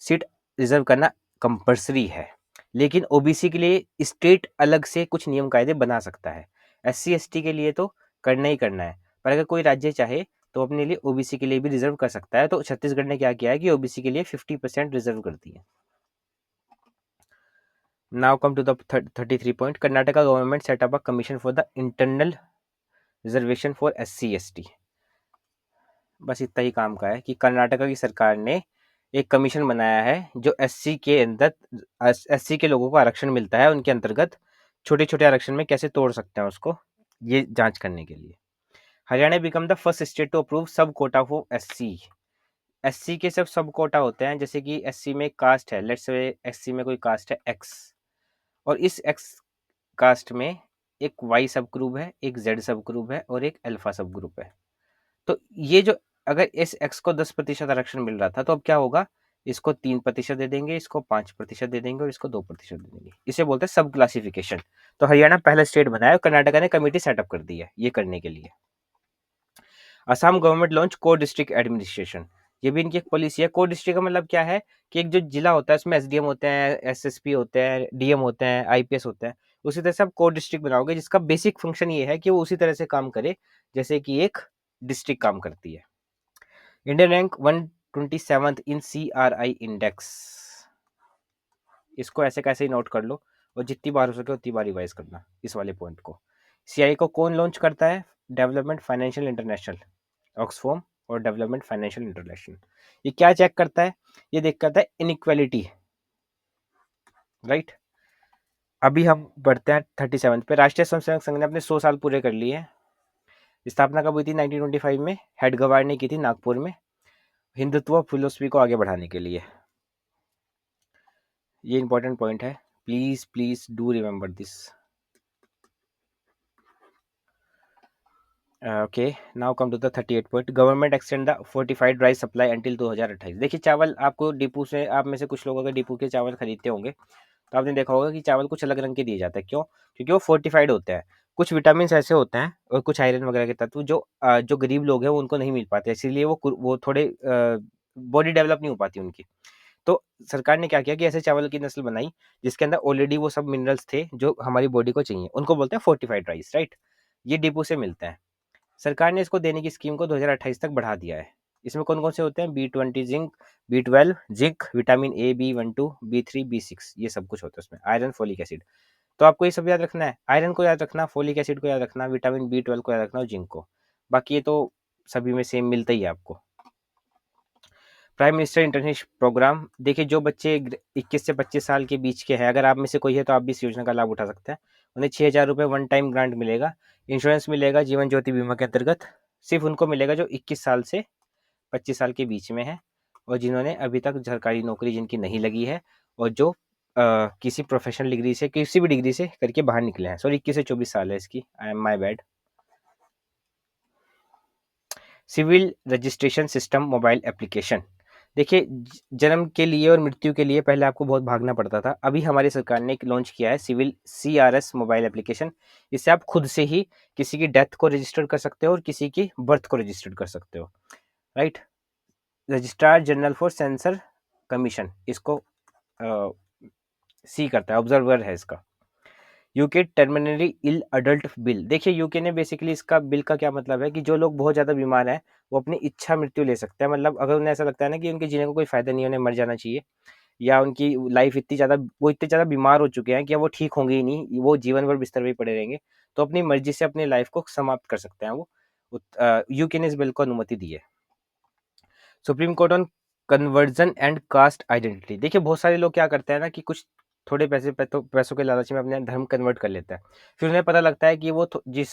A: सीट रिजर्व करना कंपल्सरी है, लेकिन ओबीसी के लिए स्टेट अलग से कुछ नियम कायदे बना सकता है। SC ST के लिए तो करना ही करना है, पर अगर कोई राज्य चाहे तो अपने लिए ओबीसी के लिए भी रिजर्व कर सकता है। तो छत्तीसगढ़ ने क्या किया है कि ओबीसी के लिए 50% रिजर्व कर दिया। Now come to the 33 point. Karnataka government set up a commission for the internal reservation for SC ST। बस इतना ही काम का है कि कर्नाटका की सरकार ने एक कमीशन बनाया है जो SC के अंदर SC के लोगों को आरक्षण मिलता है, उनके अंतर्गत छोटे छोटे आरक्षण में कैसे तोड़ सकते हैं उसको, ये जांच करने के लिए। Haryana become the first state to approve sub quota for SC के सब कोटा होते हैं। जैसे कि SC में कास्ट है, लेट्स से SC में कोई कास्ट है X, और इस X कास्ट में एक Y सब ग्रुप है, एक Z सब ग्रुप है और एक अल्फा सब ग्रुप है। तो ये जो अगर इस X को 10% आरक्षण मिल रहा था तो अब क्या होगा? इसको 3% दे देंगे, इसको 5% दे देंगे और इसको 2% दे देंगे। इसे बोलते हैं सब क्लासिफिकेशन। तो हरियाणा पहला स्टेट बनाया और कर्नाटका ने कमेटी सेटअप कर दी है ये करने के लिए। असम गवर्नमेंट लॉन्च को डिस्ट्रिक्ट एडमिनिस्ट्रेशन। ये भी इनकी एक पॉलिसी है। को डिस्ट्रिक्ट का मतलब क्या है कि एक जो जिला होता है उसमें SDM होते हैं, SSP होते हैं, DM होते हैं, IPS होते हैं। उसी तरह से आप को डिस्ट्रिक्ट बनाओगे जिसका बेसिक फंक्शन ये है कि वो उसी तरह से काम करे जैसे कि एक डिस्ट्रिक्ट काम करती है। इंडिया रैंक 127th इन CRI इंडेक्स। इसको ऐसे कैसे ही नोट कर लो और जितनी बार हो सके उतनी बार रिवाइज करना इस वाले पॉइंट को। CRI को कौन लॉन्च करता है? डेवलपमेंट फाइनेंशियल इंटरनेशनल, ऑक्सफोम और डेवलपमेंट फाइनेंशियल इंटरनेशनल। ये क्या चेक करता है? ये देख करता है इनइक्वालिटी, राइट। अभी हम बढ़ते हैं 37 पे। राष्ट्रीय स्वयंसेवक संघ ने अपने 100 साल पूरे कर लिए हैं। स्थापना कब हुई थी? 1925 में। हेड गवार ने की थी नागपुर में, हिंदुत्व फिलोसफी को आगे बढ़ाने के लिए। ये इंपॉर्टेंट पॉइंट है, please please do remember this. Okay, now come to the 38 point. Government extend the fortified rice supply until 2028। देखिए चावल आपको डिपू से, आप में से कुछ लोग अगर डिपू के चावल खरीदते होंगे तो आपने देखा होगा कि चावल कुछ अलग रंग के दिए जाते हैं। क्यों? क्योंकि वो फोर्टिफाइड होते हैं। कुछ विटामिन ऐसे होते हैं और कुछ आयरन वगैरह के तत्व जो गरीब लोग हैं उनको नहीं मिल पाते, इसीलिए वो थोड़े बॉडी डेवलप नहीं हो पाती उनकी। तो सरकार ने क्या किया कि ऐसे चावल की नस्ल बनाई जिसके अंदर ऑलरेडी वो सब मिनरल्स थे जो हमारी बॉडी को चाहिए, उनको बोलते हैं फोर्टिफाइड राइस, राइट। ये डिपो से मिलते हैं। सरकार ने इसको देने की स्कीम को 2028 तक बढ़ा दिया है। इसमें कौन कौन से होते हैं? B20 zinc, B12 zinc, vitamin A B12 B3 B6, ये सब कुछ होता है उसमें। Iron, folic acid. तो आपको ये सब याद रखना है। आयरन को याद रखना, फोलिक एसिड को याद रखना, विटामिन B12 को याद रखना और जिंक को। बाकी ये तो सभी में सेम मिलता ही है आपको। Prime minister internship programme. देखिए जो बच्चे 21 से 25 साल के बीच के हैं, अगर आप में से कोई है तो आप भी इस योजना का लाभ उठा सकते हैं। उन्हें 6,000 रुपये वन टाइम ग्रांट मिलेगा। इंश्योरेंस मिलेगा जीवन ज्योति बीमा के अंतर्गत। सिर्फ उनको मिलेगा जो 21 साल से 25 साल के बीच में है और जिन्होंने अभी तक सरकारी नौकरी जिनकी नहीं लगी है और जो किसी प्रोफेशनल डिग्री से, किसी भी डिग्री से करके बाहर निकले हैं। सॉरी 21 से 24 साल है इसकी, I am my bad. Civil registration system mobile application. देखिए जन्म के लिए और मृत्यु के लिए पहले आपको बहुत भागना पड़ता था। अभी हमारी सरकार ने एक लॉन्च किया है सिविल CRS मोबाइल एप्लीकेशन। इससे आप खुद से ही किसी की डेथ को रजिस्टर कर सकते हो और किसी की बर्थ को रजिस्टर कर सकते हो, right. Registrar general for census commission इसको सी करता है, ऑब्जर्वर है इसका। UK terminally ill adult bill. देखिए यूके ने बेसिकली इसका बिल का क्या मतलब है कि जो लोग बहुत ज़्यादा बीमार हैं वो अपनी इच्छा मृत्यु ले सकते हैं। मतलब अगर उन्हें ऐसा लगता है ना कि उनके जीने को कोई फ़ायदा नहीं है, उन्हें मर जाना चाहिए, या उनकी लाइफ इतनी ज़्यादा, वो इतने ज़्यादा बीमार हो चुके हैं कि अब वो ठीक होंगे ही नहीं, वो जीवन भर बिस्तर पे ही पड़े रहेंगे, तो अपनी मर्जी से अपनी लाइफ को समाप्त कर सकते हैं वो। यूके ने इस बिल को अनुमति दी है। Supreme court on conversion and cast identity. देखिए बहुत सारे लोग क्या करते हैं ना कि कुछ थोड़े पैसों के लालच में अपने धर्म कन्वर्ट कर लेता है, फिर उन्हें पता लगता है कि वो जिस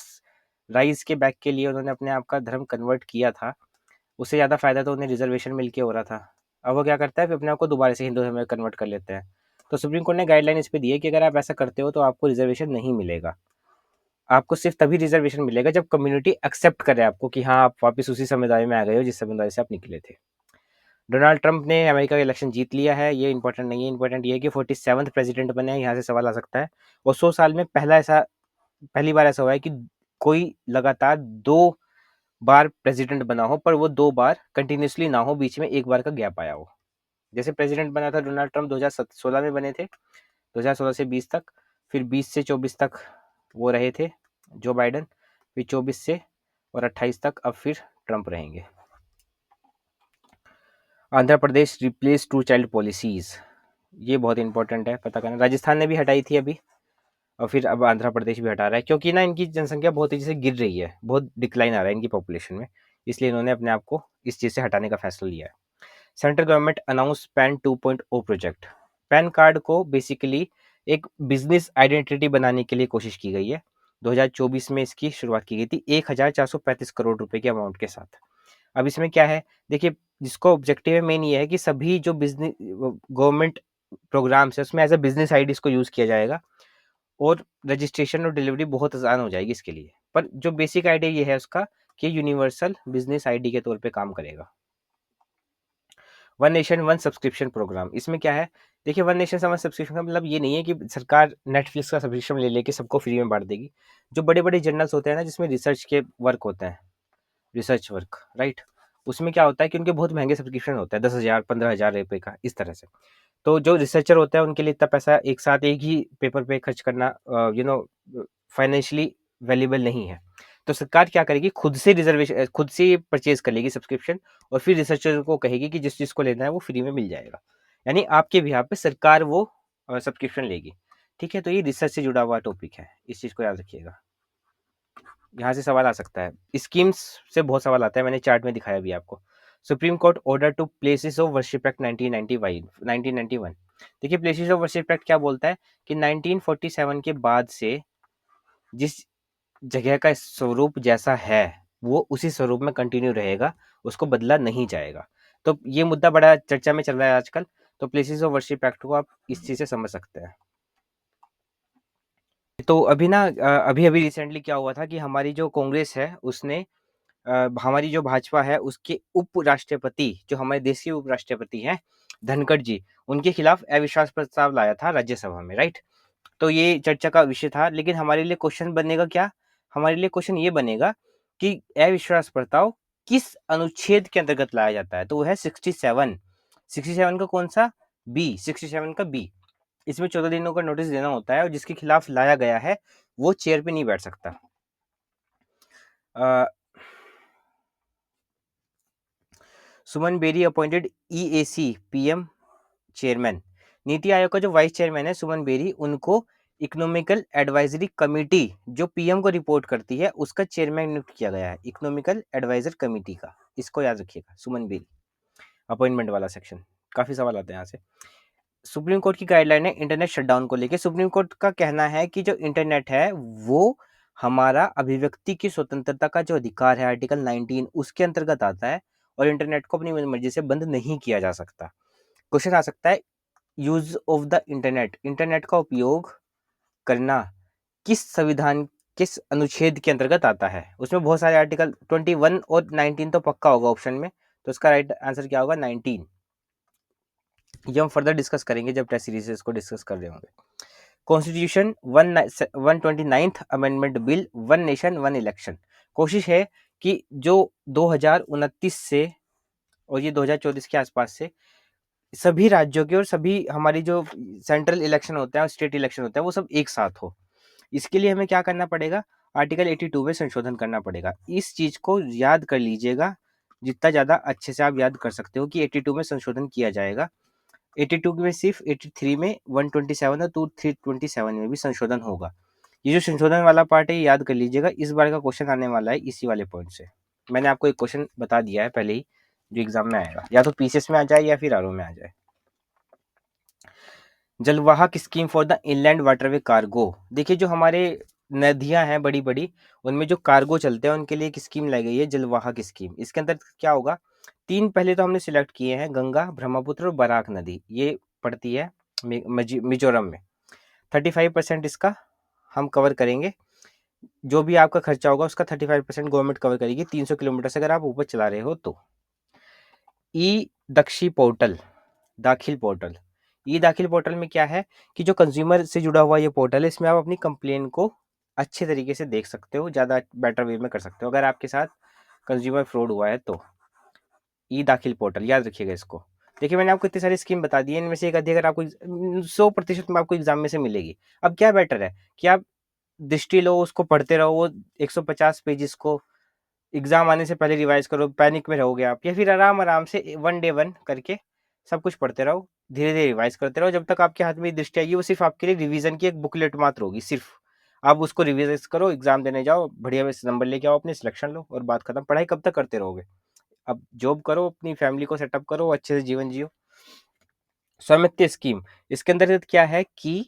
A: राइस के बैग के लिए उन्होंने अपने आप का धर्म कन्वर्ट किया था, उससे ज़्यादा फायदा तो उन्हें रिजर्वेशन मिल के हो रहा था। अब वो क्या करता है, फिर अपने आप को दोबारा से हिंदू धर्म में कन्वर्ट कर लेते हैं। तो सुप्रीम कोर्ट ने गाइडलाइन इस पे दी है कि अगर आप ऐसा करते हो तो आपको रिजर्वेशन नहीं मिलेगा। आपको सिर्फ तभी रिजर्वेशन मिलेगा जब कम्युनिटी एक्सेप्ट करे आपको कि हाँ आप वापस उसी समुदाय में आ गए हो जिस समुदाय से आप निकले थे। डोनाल्ड ट्रंप ने अमेरिका का इलेक्शन जीत लिया है, ये इंपॉर्टेंट नहीं है। इंपॉर्टेंट ये है कि 47th प्रेसिडेंट बने हैं, यहाँ से सवाल आ सकता है। और 100 साल में पहली बार ऐसा हुआ है कि कोई लगातार 2 बार प्रेसिडेंट बना हो, पर वो 2 बार कंटिन्यूसली ना हो, बीच में 1 बार का गैप आया हो। जैसे प्रेसिडेंट बना था डोनाल्ड ट्रंप 2016 में बने थे, 2016 से 20 तक, फिर 20 से 24 तक वो रहे थे जो बाइडन, फिर 24 से और 28 तक अब फिर ट्रंप रहेंगे। Andhra Pradesh replace 2 child policies, ये बहुत इंपॉर्टेंट है पता करना। राजस्थान ने भी हटाई थी अभी, और फिर अब आंध्र प्रदेश भी हटा रहा है, क्योंकि ना इनकी जनसंख्या बहुत तेजी से गिर रही है, बहुत डिक्लाइन आ रहा है इनकी पॉपुलेशन में, इसलिए इन्होंने अपने आप को इस चीज़ से हटाने का फैसला लिया है। Central government announce pan 2.0 project. Pan card को बेसिकली एक बिजनेस आइडेंटिटी बनाने के लिए कोशिश की गई है। 2024 में इसकी शुरुआत की गई थी 1435 करोड़ रुपए के अमाउंट के साथ। अब इसमें क्या है, देखिए जिसको ऑब्जेक्टिव है मेन ये है कि सभी जो बिजनेस गवर्नमेंट प्रोग्राम्स है उसमें एज अ बिजनेस आईडी इसको यूज किया जाएगा, और रजिस्ट्रेशन और डिलीवरी बहुत आसान हो जाएगी इसके लिए। पर जो बेसिक आइडिया ये है उसका कि यूनिवर्सल बिजनेस आईडी के तौर पे काम करेगा। One nation one subscription programme, इसमें क्या है, देखिए वन नेशन वन सब्सक्रिप्शन का मतलब ये नहीं है कि सरकार नेटफ्लिक्स का सब्सक्रिप्शन ले लेके सबको फ्री में बांट देगी। जो बड़े बड़े जर्नल्स होते हैं ना जिसमें रिसर्च के वर्क होते हैं, रिसर्च वर्क राइट, उसमें क्या होता है कि उनके बहुत महंगे सब्सक्रिप्शन होता है, 10,000 15,000 रुपये का इस तरह से। तो जो रिसर्चर होता है उनके लिए इतना पैसा एक साथ एक ही पेपर पे खर्च करना फाइनेंशियली वैल्यूएबल नहीं है। तो सरकार क्या करेगी, खुद से परचेज कर लेगी सब्सक्रिप्शन, और फिर रिसर्चर को कहेगी कि जिस चीज़ को लेना है वो फ्री में मिल जाएगा, यानी आपके भी यहाँ पे सरकार वो सब्सक्रिप्शन लेगी। ठीक है, तो ये रिसर्च से जुड़ा हुआ टॉपिक है, इस चीज़ को याद रखिएगा। यहाँ से सवाल आ सकता है, स्कीम्स से बहुत सवाल आता है, मैंने चार्ट में दिखाया भी आपको। Supreme court order to places of worship act 1991। देखिए प्लेसेस ऑफ वर्शिप एक्ट क्या बोलता है कि 1947 के बाद से जिस जगह का स्वरूप जैसा है वो उसी स्वरूप में कंटिन्यू रहेगा, उसको बदला नहीं जाएगा। तो ये मुद्दा बड़ा चर्चा में चल रहा है आजकल, तो प्लेसेस ऑफ वर्शिप एक्ट को आप इस चीज़ से समझ सकते हैं। तो अभी ना अभी अभी रिसेंटली क्या हुआ था कि हमारी जो कांग्रेस है उसने हमारी जो भाजपा है उसके उपराष्ट्रपति, जो हमारे देश के उपराष्ट्रपति हैं धनखड़ जी, उनके खिलाफ अविश्वास प्रस्ताव लाया था राज्यसभा में, राइट। तो ये चर्चा का विषय था, लेकिन हमारे लिए क्वेश्चन बनेगा क्या, हमारे लिए क्वेश्चन ये बनेगा कि अविश्वास प्रस्ताव किस अनुच्छेद के अंतर्गत लाया जाता है। तो वो है 67 का कौन सा, बी, 67 का बी। इसमें 14 दिनों का नोटिस देना होता है, और जिसके खिलाफ लाया गया है वो चेयर पे नहीं बैठ सकता। Suman Bery appointed EAC PM chairman. NITI Aayog का जो वाइस चेयरमैन है सुमन बेरी, उनको इकोनॉमिकल एडवाइजरी कमेटी जो पीएम को रिपोर्ट करती है उसका चेयरमैन नियुक्त किया गया है, इकोनॉमिकल एडवाइजर कमेटी का। इसको याद रखिएगा, सुमन बेरी, अपॉइंटमेंट वाला सेक्शन। काफी सवाल आते हैं यहाँ से। सुप्रीम कोर्ट की गाइडलाइन है इंटरनेट शटडाउन को लेकर। सुप्रीम कोर्ट का कहना है कि जो इंटरनेट है वो हमारा अभिव्यक्ति की स्वतंत्रता का जो अधिकार है आर्टिकल 19 उसके अंतर्गत आता है, और इंटरनेट को अपनी मर्जी से बंद नहीं किया जा सकता। क्वेश्चन आ सकता है, use of the internet, internet का उपयोग करना किस संविधान, किस अनुच्छेद के अंतर्गत आता है। उसमें बहुत सारे आर्टिकल 21 और 19 तो पक्का होगा ऑप्शन में, तो इसका राइट आंसर क्या होगा, 19। ये हम फर्दर डिस्कस करेंगे जब टेस्ट सीरीज इसको डिस्कस कर रहे होंगे। Constitution 129th amendment bill, one nation one election. कोशिश है कि जो 2029 से और ये 2024 के आसपास से सभी राज्यों के और सभी हमारी जो सेंट्रल इलेक्शन होता है और स्टेट इलेक्शन होता है वो सब एक साथ हो। इसके लिए हमें क्या करना पड़ेगा, आर्टिकल 82 में संशोधन करना पड़ेगा। इस चीज को याद कर लीजिएगा, जितना ज्यादा अच्छे से आप याद कर सकते हो कि 82 में संशोधन किया जाएगा। 82 में सिर्फ 83 में 127 और 327 में भी संशोधन होगा। ये जो संशोधन वाला पार्ट है ये याद कर लीजिएगा, इस बार का क्वेश्चन आने वाला है इसी वाले पॉइंट से। मैंने आपको एक क्वेश्चन बता दिया है पहले ही जो एग्जाम में आएगा, या तो पीसीएस में आ जाए या फिर आरओ में आ जाए। Jalvahak scheme for the inland waterway cargo. देखिए जो हमारे नदियां हैं बड़ी बड़ी, उनमें जो कार्गो चलते हैं उनके लिए एक स्कीम लाई गई है, जलवाहक स्कीम। इसके अंदर क्या होगा, तीन पहले तो हमने सिलेक्ट किए हैं, गंगा, ब्रह्मपुत्र और बराक नदी। ये पड़ती है मिजोरम में। 35% इसका हम कवर करेंगे, जो भी आपका खर्चा होगा उसका 35% गवर्नमेंट कवर करेगी, 300 किलोमीटर से अगर आप ऊपर चला रहे हो तो। ई दक्षी पोर्टल, दाखिल पोर्टल। ई दाखिल पोर्टल में क्या है कि जो कंज्यूमर से जुड़ा हुआ ये पोर्टल है, इसमें आप अपनी कंप्लेन को अच्छे तरीके से देख सकते हो, ज़्यादा बेटर वे में कर सकते हो अगर आपके साथ कंज्यूमर फ्रॉड हुआ है तो। ई दाखिल पोर्टल याद रखिएगा इसको। देखिए मैंने आपको इतनी सारी स्कीम बता दी है, इनमें से एक आधी अगर आपको 100% में आपको एग्जाम में से मिलेगी। अब क्या बेटर है कि आप दृष्टि लो, उसको पढ़ते रहो, वो 150 पेजेस को एग्जाम आने से पहले रिवाइज करो, पैनिक में रहोगे आप, या फिर आराम आराम से वन डे वन करके सब कुछ पढ़ते रहो, धीरे धीरे रिवाइज करते रहो, जब तक आपके हाथ में दृष्टि आएगी। वो सिर्फ आपके लिए रिवीजन की एक बुकलेट मात्र होगी, सिर्फ आप उसको रिवाइज करो, एग्जाम देने जाओ, बढ़िया से नंबर लेके आओ, अपने सिलेक्शन लो और बात खत्म। पढ़ाई कब तक करते रहोगे? अब जॉब करो, अपनी फैमिली को सेटअप करो, अच्छे से जीवन जियो। स्वामित्व स्कीम, इसके अंतर्गत क्या है कि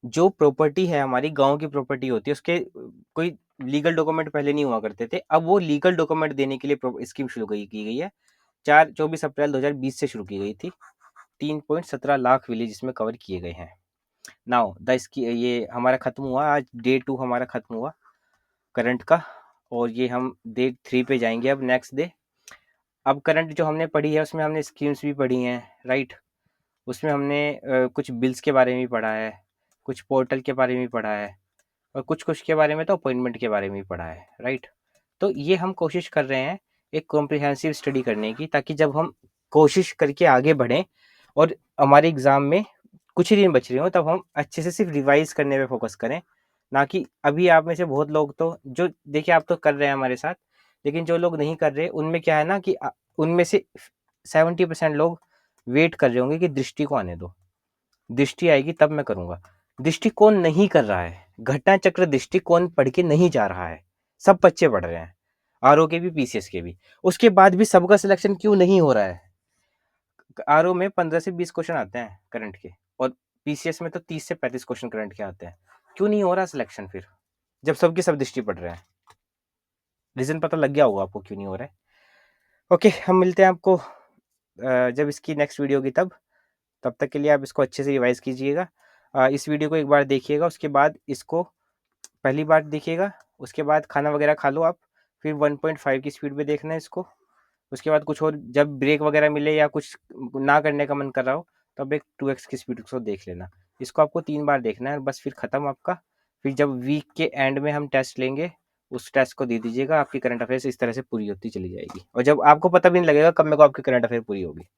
A: जो प्रॉपर्टी है हमारी गांव की प्रॉपर्टी होती है, उसके कोई लीगल डॉक्यूमेंट पहले नहीं हुआ करते थे, अब वो लीगल डॉक्यूमेंट देने के लिए स्कीम शुरू की गई है। 24 अप्रैल 2020 से शुरू की गई थी। 3.17 लाख विलेज इसमें कवर किए गए हैं। नाउ द इसकी ये हमारा खत्म हुआ, आज डे 2 हमारा खत्म हुआ करंट का, और ये हम डे 3 पे जाएंगे अब नेक्स्ट डे। अब करंट जो हमने पढ़ी है उसमें हमने स्कीम्स भी पढ़ी हैं, राइट। उसमें हमने कुछ बिल्स के बारे में भी पढ़ा है, कुछ पोर्टल के बारे में भी पढ़ा है, और कुछ कुछ के बारे में तो अपॉइंटमेंट के बारे में भी पढ़ा है, राइट। तो ये हम कोशिश कर रहे हैं एक कॉम्प्रिहेंसिव स्टडी करने की, ताकि जब हम कोशिश करके आगे बढ़ें और हमारे एग्ज़ाम में कुछ ही दिन बच रहे हो, तब हम अच्छे से सिर्फ रिवाइज करने पे फोकस करें। ना कि अभी आप में से बहुत लोग तो जो देखिए आप तो कर रहे हैं हमारे साथ, लेकिन जो लोग नहीं कर रहे उनमें क्या है ना कि उनमें से 70% लोग वेट कर रहे होंगे कि दृष्टि को आने दो, दृष्टि आएगी तब मैं करूंगा। दृष्टिकोण नहीं कर रहा है, घटना चक्र दृष्टिकोण पढ़ के नहीं जा रहा है। सब बच्चे पढ़ रहे हैं, आरओ के भी पीसीएस के भी, उसके बाद भी सबका सिलेक्शन क्यों नहीं हो रहा है? आरओ में 15 से 20 क्वेश्चन आते हैं करंट के, और पीसीएस में तो 30 से 35 क्वेश्चन करंट के आते हैं। क्यों नहीं हो रहा सिलेक्शन फिर, जब सबकी सब दृष्टि पढ़ रहे हैं? रीजन पता लग गया होगा आपको क्यों नहीं हो रहा है। ओके, हम मिलते हैं आपको जब इसकी नेक्स्ट वीडियो होगी तब तक के लिए आप इसको अच्छे से रिवाइज कीजिएगा। इस वीडियो को एक बार देखिएगा, उसके बाद इसको पहली बार देखिएगा, उसके बाद खाना वगैरह खा लो आप, फिर 1.5 की स्पीड पे देखना है इसको। उसके बाद कुछ और जब ब्रेक वगैरह मिले या कुछ ना करने का मन कर रहा हो, तब एक 2x की स्पीड को देख लेना। इसको आपको 3 बार देखना है, बस फिर ख़त्म आपका। फिर जब वीक के एंड में हम टेस्ट लेंगे, उस टेस्ट को दे दीजिएगा, आपकी करंट अफेयर्स इस तरह से पूरी होती चली जाएगी, और जब आपको पता भी नहीं लगेगा कब में को आपकी करंट अफेयर पूरी होगी।